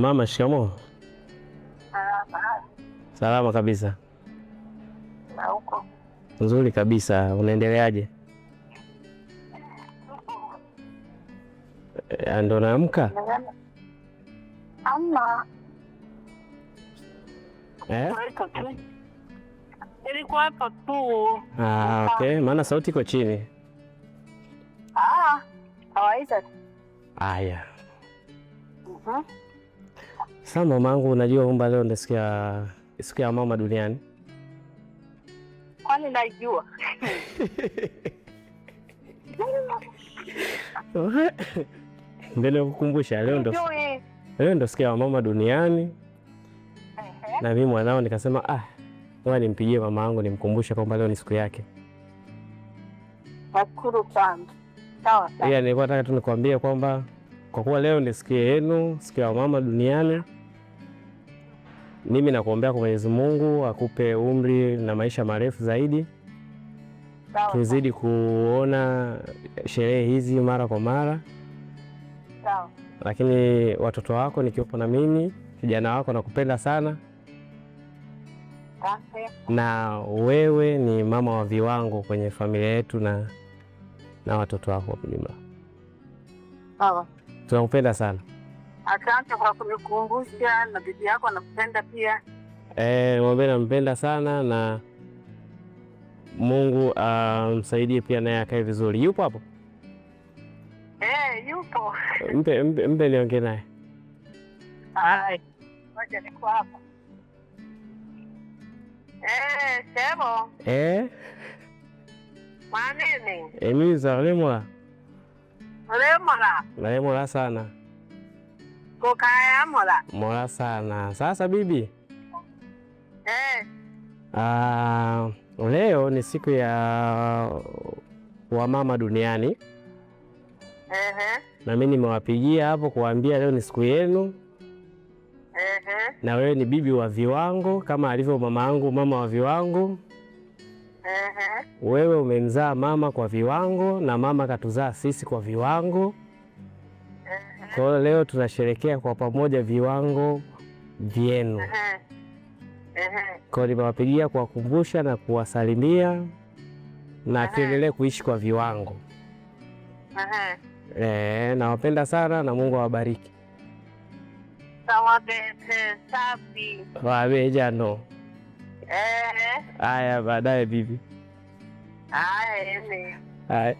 Mama, shikamoo. Salama kabisa. Na huko? Nzuri kabisa. Unaendeleaje? Ndo naamka? Ama. Ilikuwa hapo tu. Okay. Maana sauti iko chini. Kawaida. Aya. Sasa mamangu, unajua kwamba leo ndio siku ya mama duniani? Kwani najua? Mbele kukumbusha leo ndo siku ya mama duniani. Na mimi mwanao nikasema ngoja nimpigie mama yangu nimkumbushe kwamba leo ni siku yake. Nashukuru sana. Sawa sawa. Nilikuwa nataka tu nikwambie kwamba kwa kuwa leo ni siku yenu, siku ya mama duniani, mimi nakuombea kwa Mwenyezi Mungu akupe umri na maisha marefu zaidi. Sawa. Tuzidi kuona sherehe hizi mara kwa mara. Sawa. Lakini watoto wako nikiwepo na mimi, kijana wako nakupenda sana. Na wewe ni mama wa viwango kwenye familia yetu na watoto wako kwa jumla. Sawa. Tunakupenda sana. Asante kwa kunikumbusha, na bibi yako anakupenda pia. Mwambie nampenda sana na Mungu amsaidie pia naye akae vizuri. Yupo hapo? Yupo. Mpe niongee naye. Hai. Ngoja niko hapa. Sebo. Manini? Mimi Zalemora. Lemora sana. Kokaya Mola sana. Sasa bibi. Leo ni siku ya wamama duniani. Na mimi nimewapigia hapo kuambia leo ni siku yenu. Na wewe ni bibi wa viwango kama alivyo mama yangu mama wa viwango. Wewe umemzaa mama kwa viwango na mama katuzaa sisi kwa viwango. Kwa hiyo leo tunasherehekea kwa pamoja viwango vyenu. Kwa hiyo nimewapigia kuwakumbusha na kuwasalimia na tuendelee kuishi kwa viwango. Nawapenda sana na Mungu awabariki. Sawa bebe, safi. Wabeja no. Haya baadaye bibi. Haya. Haya.